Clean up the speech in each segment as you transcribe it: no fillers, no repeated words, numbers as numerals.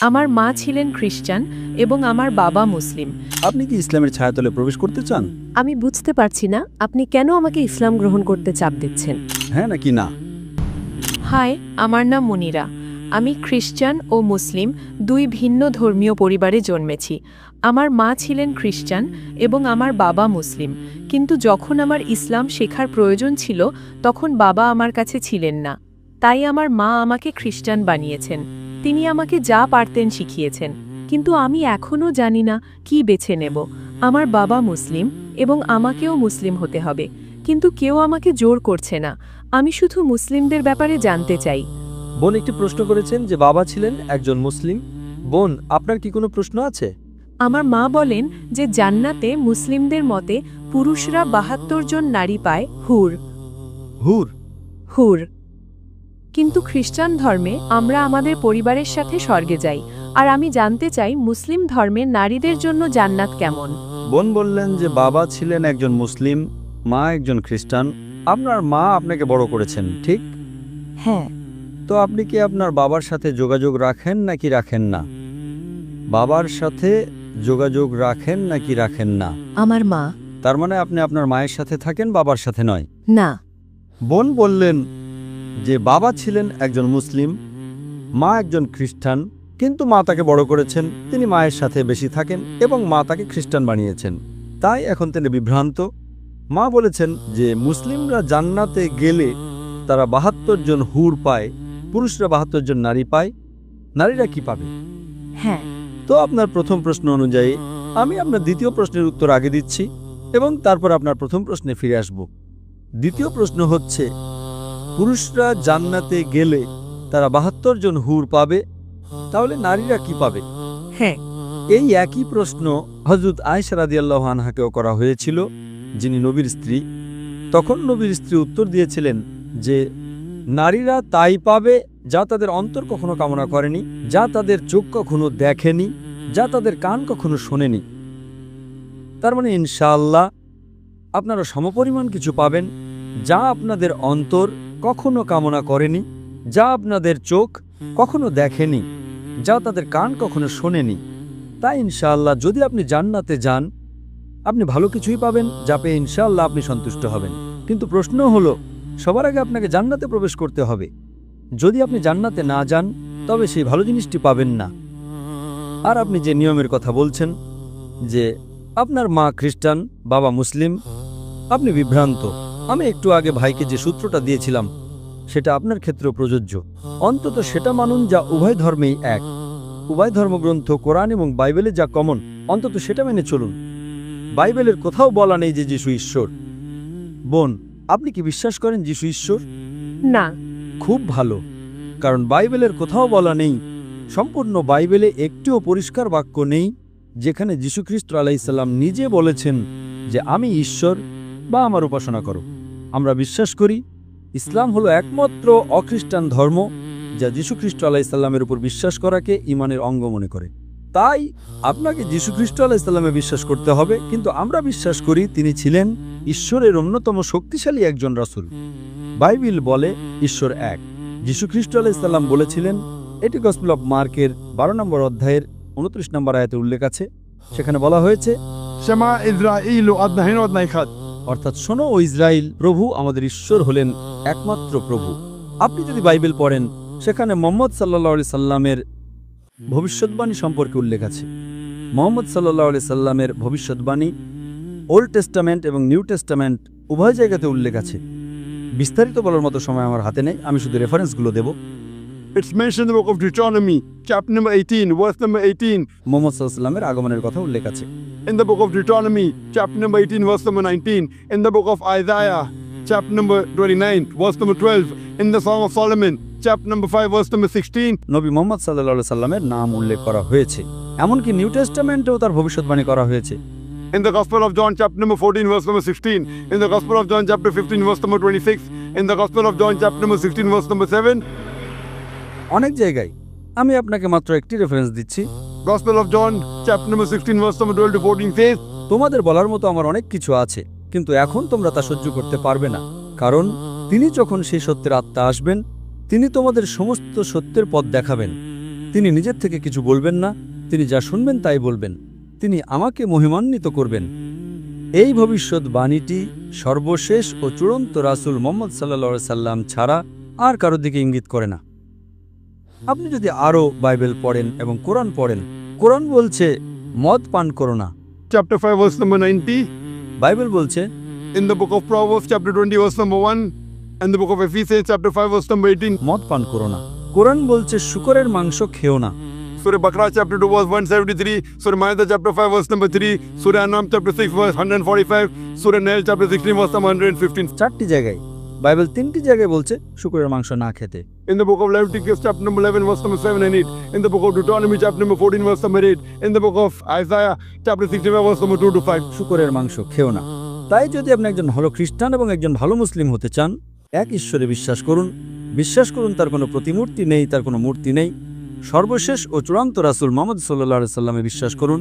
আমার মা ছিলেন খ্রিস্টান এবং আমার বাবা মুসলিম। আপনি কি ইসলামের ছায়াতলে প্রবেশ করতে চান? আমি বুঝতে পারছি না আপনি কেন আমাকে ইসলাম গ্রহণ করতে চাপ দিচ্ছেন। হ্যাঁ নাকি না? হাই, আমার নাম মুনিরা। আমি খ্রিস্টান ও মুসলিম দুই ভিন্ন ধর্মীয় পরিবারে জন্মেছি। আমার মা ছিলেন খ্রিস্টান এবং আমার বাবা মুসলিম, কিন্তু যখন আমার ইসলাম শেখার প্রয়োজন ছিল তখন বাবা আমার কাছে ছিলেন না। তাই আমার মা আমাকে খ্রিস্টান বানিয়েছেন। তিনি আমাকে যা পারতেন শিখিয়েছেন, কিন্তু আমি এখনও জানি না কি বেছে নেব। আমার বাবা মুসলিম এবং আমাকেও মুসলিম হতে হবে, কিন্তু কেউ আমাকে জোর করছে না। আমি শুধু মুসলিমদের ব্যাপারে জানতে চাই। বোন একটি প্রশ্ন করেছেন যে বাবা ছিলেন একজন মুসলিম। বোন, আপনার কি কোনো প্রশ্ন আছে? আমার মা বলেন যে জান্নাতে মুসলিমদের মতে পুরুষরা ৭২ জন নারী পায়, হুর হুর? হুর কিন্তু খ্রিস্টান ধর্মে আমরা আমাদের পরিবারের সাথে স্বর্গে যাই। আর আমি জানতে চাই মুসলিম ধর্মে নারীদের জন্য জান্নাত কেমন। বোন বললেন যে বাবা ছিলেন একজন মুসলিম, মা একজন খ্রিস্টান। আপনার মা আপনাকে বড় করেছেন, ঠিক? হ্যাঁ। তো আপনি কি আপনার বাবার সাথে যোগাযোগ রাখেন নাকি রাখেন না? বাবার সাথে যোগাযোগ রাখেন নাকি রাখেন না? আমার মা। তার মানে আপনি আপনার মায়ের সাথে থাকেন, বাবার সাথে নয়? না। বোন বললেন যে বাবা ছিলেন একজন মুসলিম, মা একজন খ্রিস্টান, কিন্তু মা তাকে বড় করেছেন, তিনি মায়ের সাথে বেশি থাকেন এবং মা তাকে খ্রিস্টান বানিয়েছেন। তাই এখন তিনি বিভ্রান্ত। মা বলেছেন যে মুসলিমরা জান্নাতে গেলে তারা ৭২ জন হুর পায়, পুরুষরা ৭২ জন নারী পায়। নারীরা কি পাবে? হ্যাঁ। তো আপনার প্রথম প্রশ্ন অনুযায়ী আমি আপনার দ্বিতীয় প্রশ্নের উত্তর আগে দিচ্ছি এবং তারপর আপনার প্রথম প্রশ্নে ফিরে আসব। দ্বিতীয় প্রশ্ন হচ্ছে, পুরুষরা জান্নাতে গেলে তারা ৭২ জন হুর পাবে, তাহলে নারীরা কি পাবে? হ্যাঁ। এই একই প্রশ্ন হযরত আয়েশা রাদিয়াল্লাহু আনহাকেও করা হয়েছিল, যিনি নবীর স্ত্রী। তখন নবীর স্ত্রী উত্তর দিয়েছিলেন যে নারীরা তাই পাবে যা তাদের অন্তর কখনো কামনা করেনি, যা তাদের চোখ কখনো দেখেনি, যা তাদের কান কখনো শোনেনি। তার মানে ইনশাআল্লাহ আপনারা সমপরিমাণ কিছু পাবেন যা আপনাদের অন্তর কখনো কামনা করেনি, যা আপনাদের চোখ কখনো দেখেনি, যা তাদের কান কখনো শোনেনি। তাই ইনশাআল্লাহ যদি আপনি জান্নাতে যান, আপনি ভালো কিছুই পাবেন, যা পেয়ে ইনশাআল্লাহ আপনি সন্তুষ্ট হবেন। কিন্তু প্রশ্ন হলো, সবার আগে আপনাকে জান্নাতে প্রবেশ করতে হবে। যদি আপনি জান্নাতে না যান, তবে সেই ভালো জিনিসটি পাবেন না। আর আপনি যে নিয়মের কথা বলছেন যে আপনার মা খ্রিস্টান, বাবা মুসলিম, আপনি বিভ্রান্ত। আমি একটু আগে ভাইকে যে সূত্রটা দিয়েছিলাম সেটা আপনার ক্ষেত্রেও প্রযোজ্য। অন্তত সেটা মানুন যা উভয় ধর্মেই এক। উভয় ধর্মগ্রন্থ কোরআন এবং বাইবেলে যা কমন, অন্তত সেটা মেনে চলুন। বাইবেলের কোথাও বলা নেই যে যিশু ঈশ্বর। বোন, আপনি কি বিশ্বাস করেন যিশু ঈশ্বর? না। খুব ভালো, কারণ বাইবেলের কোথাও বলা নেই, সম্পূর্ণ বাইবেলে একটিও পরিষ্কার বাক্য নেই যেখানে যিশু খ্রিস্ট আলাইহিস সালাম নিজে বলেছেন যে আমি ঈশ্বর বা আমার উপাসনা করো। আমরা বিশ্বাস করি ইসলাম হলো একমাত্র অখ্রিস্টান ধর্ম যা যিশু খ্রিস্ট আলাইহিস সালামের উপর বিশ্বাস করাকে ঈমানের অঙ্গ মনে করে। তাই আপনাকে যিশু খ্রিস্ট আলাইহিস সালামে বিশ্বাস করতে হবে, কিন্তু আমরা বিশ্বাস করি তিনি ছিলেন ঈশ্বরের অন্যতম শক্তিশালী একজন রাসূল। বাইবেল বলে ঈশ্বর এক। যিশু খ্রিস্ট আলাইহিস সালাম বলেছিলেন, এটি গসপেল অফ মার্কের 12 নম্বর অধ্যায়ের 29 নম্বর আয়াতে উল্লেখ আছে। সেখানে বলা হয়েছে, שמע ইসরাঈল আদনাহিনু আদনা ইখাদ, অর্থাৎ শোনো ও ইসরাইল, প্রভু আমাদের ঈশ্বর হলেন একমাত্র প্রভু। আপনি যদি বাইবেল পড়েন, সেখানে মুহাম্মদ সাল্লাল্লাহু আলাইহি সাল্লামের ভবিষ্যৎবাণী সম্পর্কে উল্লেখ আছে। মুহাম্মদ সাল্লাল্লাহু আলাইহি সাল্লামের ভবিষ্যৎবাণী ওল্ড টেস্টামেন্ট এবং নিউ টেস্টামেন্ট উভয় জায়গাতে উল্লেখ আছে। বিস্তারিত বলার মতো সময় আমার হাতে নেই, আমি শুধু রেফারেন্সগুলো দেব। It's mentioned in the book of Deuteronomy, chapter number 18, verse number 18. Muhammad সাল্লাল্লাহু আলাইহি সাল্লামের আগমনের কথা উল্লেখ আছে। In the book of Deuteronomy, chapter number 18, verse number 19. In the book of Isaiah, chapter number 29, verse number 12. In the Song of Solomon, chapter number 5, verse number 16. নবী মুহাম্মদ সাল্লাল্লাহু আলাইহি সাল্লামের নাম উল্লেখ করা হয়েছে। এমনকি নিউ টেস্টামেন্টেও তার ভবিষ্যৎবাণী করা হয়েছে। In the Gospel of John, chapter number 14, verse number 16. In the Gospel of John, chapter 15, verse number 26. In the Gospel of John, chapter number 16, verse number 7. অনেক জায়গায়। আমি আপনাকে মাত্র একটি রেফারেন্স দিচ্ছি। Gospel of John, chapter number 16, verse number 12 to 14 says, তোমাদের বলার মতো আমার অনেক কিছু আছে, কিন্তু এখন তোমরা তা সহ্য করতে পারবে না, কারণ তিনি যখন সেই সত্যের আত্মা আসবেন, তিনি তোমাদের সমস্ত সত্যের পথ দেখাবেন। তিনি নিজের থেকে কিছু বলবেন না, তিনি যা শুনবেন তাই বলবেন, তিনি আমাকে মহিমান্বিত করবেন। এই ভবিষ্যৎবাণীটি সর্বশেষ ও চূড়ান্ত রাসূল মুহাম্মদ সাল্লাল্লাহু আলাইহি সাল্লাম ছাড়া আর কারো দিকে ইঙ্গিত করে না। আপনি যদি আরও বাইবেল পড়েন এবং কোরআন পড়েন, কোরআন বলছে মদ পান করো না। Chapter 5, verse number 90. বাইবেল বলছে In the book of Proverbs, chapter 20, verse number 1. And the book of Ephesians, chapter 5, verse number 18. মদ পান করো না। কোরআন বলছে শূকরের মাংস খেও না। Surah Baqarah, chapter 2, verse 173. Surah Ma'idah, chapter 5, verse number 3. Surah An'am, chapter 6, verse 145. Surah Nahl, chapter 16, verse number 115. 4টি জায়গায়, বাইবেল 3টি জায়গায় বলছে শূকরের মাংস না খেতে। In the book of Leviticus, chapter number 11, verse number 7 and 8. In the book of Deuteronomy, chapter number 14, verse number 8. In the book of Isaiah, chapter 65, verse number 2 to 5. শূকরের মাংস খেও না। তাই যদি আপনি একজন ভালো খ্রিস্টান এবং একজন ভালো মুসলিম হতে চান, এক ঈশ্বরে বিশ্বাস করুন, তার কোনো প্রতিমূর্তি নেই, তার কোনো মূর্তি নেই। সর্বশেষ ও চূড়ান্ত রাসূল মুহাম্মদ সাল্লাল্লাহু আলাইহি সাল্লামে বিশ্বাস করুন।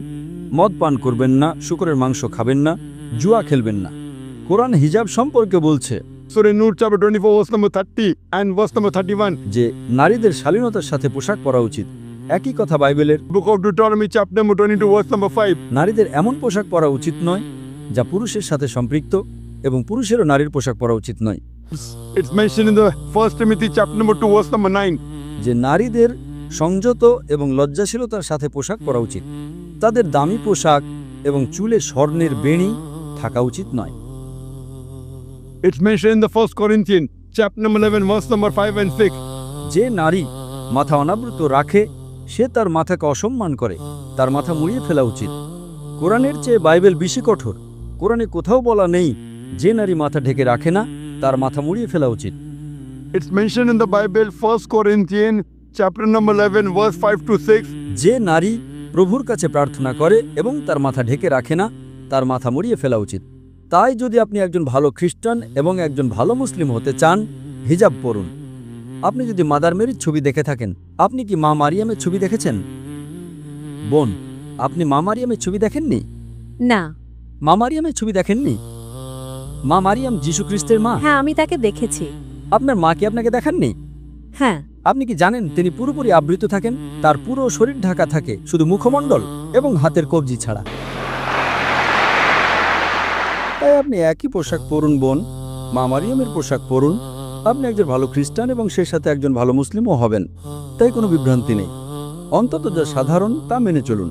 মদ পান করবেন না, শূকরের মাংস খাবেন না, জুয়া খেলবেন না। কোরআন হিজাব সম্পর্কে বলছে Surah Nur, chapter 24, verse number 30 and verse number 31. যে নারীদের শালীনতার সাথে পোশাক পরা উচিত। একই কথা বাইবেলের Book of Deuteronomy, chapter number 22, verse number 5. নারীদের এমন পোশাক পরা উচিত নয় যা পুরুষের সাথে সম্পৃক্ত, এবং পুরুষেরও নারীর পোশাক পরা উচিত নয়। It's mentioned in the 1 Timothy, chapter number 2, verse number 9. যে নারীদের সংযত এবং লজ্জাশীলতার সাথে পোশাক পরা উচিত, তাদের দামি পোশাক এবং চুলে স্বর্ণের বেণী থাকা উচিত নয়। It's mentioned in the 1 Corinthians, chapter number 11, verse number 5 and 6. যে নারী মাথা অনাবৃত রাখে সে তার মাথাকে অসম্মান করে, তার মাথা মুড়িয়ে ফেলা উচিত। কোরআনের চেয়ে বাইবেল বেশি কঠোর। কোরআনে কোথাও বলা নেই যে নারী মাথা ঢেকে রাখে না তার মাথা মুড়িয়ে ফেলা উচিত। It's mentioned in the Bible, 1 Corinthians, chapter number 11, verse 5 to 6. যে নারী প্রভুর কাছে প্রার্থনা করে এবং তার মাথা ঢেকে রাখে না তার মাথা মুড়িয়ে ফেলা উচিত। তাই যদি আপনি একজন ভালো খ্রিস্টান এবং একজন ভালো মুসলিম হতে চান, হিজাব পরুন। আপনি যদি মাদার মেরির ছবি দেখে থাকেন, আপনি কি মা মারিয়ামের ছবি দেখেছেন? বোন, আপনি মা মারিয়ামের ছবি দেখেননি? না। মা মারিয়ামের ছবি দেখেননি? মা মারিয়াম যীশু খ্রিস্টের মা। হ্যাঁ, আমি তাকে দেখেছি। আপনার মা কি আপনাকে দেখাননি? হ্যাঁ। আপনি কি জানেন তিনি পুরোপুরি আবৃত থাকেন? তার পুরো শরীর ঢাকা থাকে, শুধু মুখমণ্ডল এবং হাতের কবজি ছাড়া। তাই আপনি একই পোশাক পরুন বোন, মা মারিয়ামের পোশাক পরুন। আপনি একজন ভালো খ্রিস্টান এবং সেই সাথে একজন ভালো মুসলিমও হবেন। তাই কোনো বিভ্রান্তি নেই। অন্তত যা সাধারণ তা মেনে চলুন।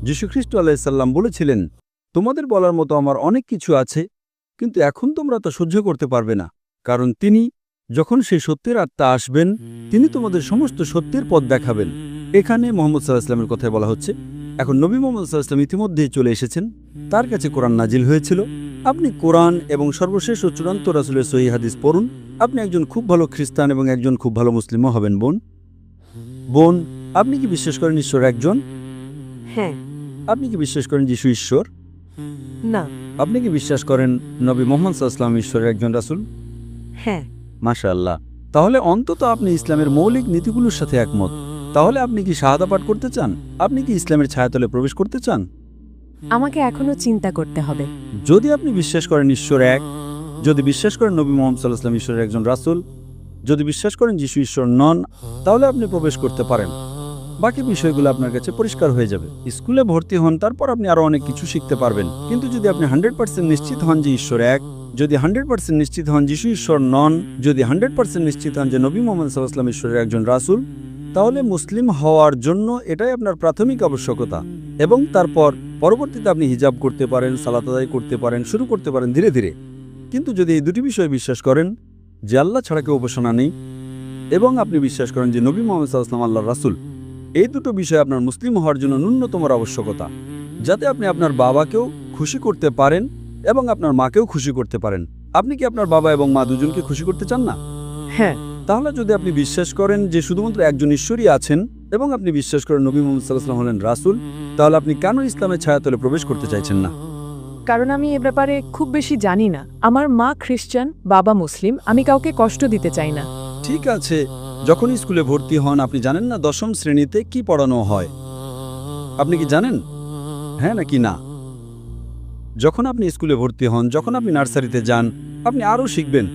যীশুখ্রিস্ট আলাইহিস সালাম বলেছিলেন, তোমাদের বলার মতো আমার অনেক কিছু আছে, কিন্তু এখন তোমরা তা সহ্য করতে পারবে না, কারণ তিনি যখন সেই সত্যের আত্মা আসবেন তিনি তোমাদের সমস্ত সত্যের পথ দেখাবেন। এখানে মুহাম্মদ সাল্লাল্লাহু আলাইহি ওয়াসাল্লামের কথাই বলা হচ্ছে। এখন নবী মুহাম্মদ সাল্লাল্লাহু আলাইহি ওয়াসাল্লাম ইতিমধ্যেই চলে এসেছেন, তার কাছে কোরআন নাজিল হয়েছিল। আপনি কোরআন এবং সর্বশেষ ও চূড়ান্ত রাসূলের সহিহ হাদিস পড়ুন। আপনি একজন খুব ভালো খ্রিস্টান এবং একজন খুব ভালো মুসলিমও হবেন বোন। বোন, আপনি কি বিশ্বাস করেন ঈশ্বর একজন? হ্যাঁ। আপনি কি বিশ্বাস করেন যিশু ঈশ্বর? না। আপনি কি বিশ্বাস করেন নবী মুহাম্মদ সাল্লাল্লাহু আলাইহি ওয়াসাল্লাম ঈশ্বরের একজন রাসূল? হ্যাঁ। মাশাআল্লাহ। তাহলে অন্তত আপনি ইসলামের মৌলিক নীতিগুলোর সাথে একমত। তাহলে আপনি কি শাহাদা পাঠ করতে চান? আপনি কি ইসলামের ছায়াতলে প্রবেশ করতে চান? আমাকে এখনো চিন্তা করতে হবে। যদি আপনি বিশ্বাস করেন ঈশ্বর এক, যদি বিশ্বাস করেন নবী মুহাম্মদ সাল্লাল্লাহু আলাইহি ওয়াসাল্লাম ঈশ্বরের একজন রাসূল, যদি বিশ্বাস করেন যিশু ঈশ্বর নন, তাহলে আপনি প্রবেশ করতে পারেন। বাকি বিষয়গুলো আপনার কাছে পরিষ্কার হয়ে যাবে। স্কুলে ভর্তি হন, তারপর আপনি আরো অনেক কিছু শিখতে পারবেন। কিন্তু যদি আপনি 100% নিশ্চিত হন যে ঈশ্বর এক, যদি 100% নিশ্চিত হন যিশু ঈশ্বর নন, যদি 100% নিশ্চিত হন যে নবী মুহাম্মদ সাল্লাল্লাহু আলাইহি ওয়াসাল্লাম ঈশ্বরের একজন রাসূল, তাহলে মুসলিম হওয়ার জন্য এটাই আপনার প্রাথমিক আবশ্যকতা। এবং তারপর পরবর্তীতে আপনি হিজাব করতে পারেন, সালাত আদায় করতে পারেন, শুরু করতে পারেন ধীরে ধীরে। কিন্তু যদি এই দুটি বিষয়ে বিশ্বাস করেন যে আল্লাহ ছাড়া কেউ উপাসনা নেই, এবং আপনি বিশ্বাস করেন যে নবী মুহাম্মদ সাল্লাল্লাহু আলাইহি ওয়াসাল্লাম আল্লাহর রাসূল, এই দুটো বিষয় আপনার মুসলিম হওয়ার জন্য ন্যূনতম আবশ্যকতা, যাতে আপনি আপনার বাবাকেও খুশি করতে পারেন এবং আপনার মাকেও খুশি করতে পারেন। আপনি কি আপনার বাবা এবং মা দুজনকে খুশি করতে চান না? হ্যাঁ। তাহলে যদি আপনি বিশ্বাস করেন যে শুধুমাত্র একজন ঈশ্বরই আছেন এবং আপনি বিশ্বাস করেন নবী মুহাম্মদ সাল্লাল্লাহু আলাইহি ওয়াসাল্লাম হলেন রাসূল, তাহলে আপনি কেন ইসলামের ছায়াতলে প্রবেশ করতে চাইছেন না? কারণ আমি এ ব্যাপারে খুব বেশি জানি না। আমার মা খ্রিস্টান, বাবা মুসলিম, আমি কাউকে কষ্ট দিতে চাই না। ঠিক আছে, যখন স্কুলে ভর্তি হন আপনি জানেন না 10ম শ্রেণীতে কি পড়ানো হয়? আপনি কি জানেন? হ্যাঁ নাকি না? যখন আপনি স্কুলে ভর্তি হন, যখন আপনি নার্সারিতে যান, আপনি আরও শিখবেন।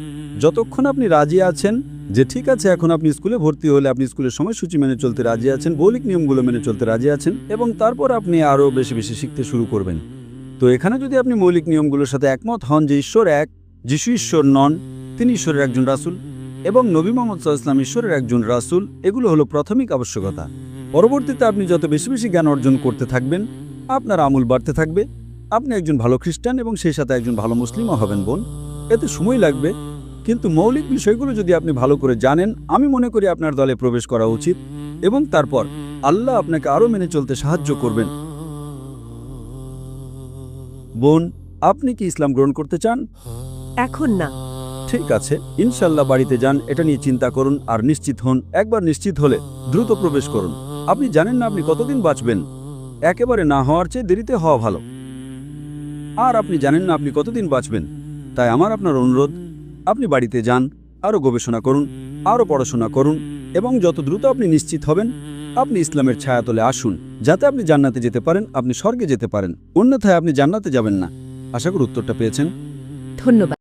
যতক্ষণ আপনি রাজি আছেন যে ঠিক আছে, এখন আপনি স্কুলে ভর্তি হলে আপনি স্কুলের সময়সূচি মেনে চলতে রাজি আছেন, মৌলিক নিয়মগুলো মেনে চলতে রাজি আছেন, এবং তারপর আপনি আরও বেশি বেশি শিখতে শুরু করবেন। তো এখানে যদি আপনি মৌলিক নিয়মগুলোর সাথে একমত হন যে ঈশ্বর এক, যিশু ঈশ্বর নন, তিনি ঈশ্বরের একজন রাসূল, এবং নবী মুহাম্মদ সাল্লাল্লাহু আলাইহি ওয়াসাল্লাম ঈশ্বরের একজন রাসূল, এগুলো হলো প্রাথমিক আবশ্যকতা। পরবর্তীতে আপনি যত বেশি বেশি জ্ঞান অর্জন করতে থাকবেন, আপনার আমল বাড়তে থাকবে, আপনি একজন ভালো খ্রিস্টান এবং সেই সাথে একজন ভালো মুসলিমও হবেন বোন। এতে সময় লাগবে, কিন্তু মৌলিক বিষয়গুলো যদি আপনি ভালো করে জানেন, আমি মনে করি আপনার দলে প্রবেশ করা উচিত, এবং তারপর আল্লাহ আপনাকে আরও মেনে চলতে সাহায্য করবেন। বোন, আপনি কি ইসলাম গ্রহণ করতে চান? এখন না। ঠিক আছে, ইনশাল্লাহ বাড়িতে যান, এটা নিয়ে চিন্তা করুন আর নিশ্চিত হন। একবার নিশ্চিত হলে দ্রুত প্রবেশ করুন। আপনি জানেন না আপনি কতদিন বাঁচবেন, একেবারে না হওয়ার চেয়ে দেরিতে হওয়া ভালো। আর আপনি জানেন না আপনি কতদিন বাঁচবেন, তাই আমার আপনার অনুরোধ, আপনি বাড়িতে যান, আরও গবেষণা করুন, আরও পড়াশোনা করুন, এবং যত দ্রুত আপনি নিশ্চিত হবেন, আপনি ইসলামের ছায়াতলে আসুন, যাতে আপনি জান্নাতে যেতে পারেন, আপনি স্বর্গে যেতে পারেন। অন্যথায় আপনি জান্নাতে যাবেন না। আশা করি উত্তরটা পেয়েছেন। ধন্যবাদ।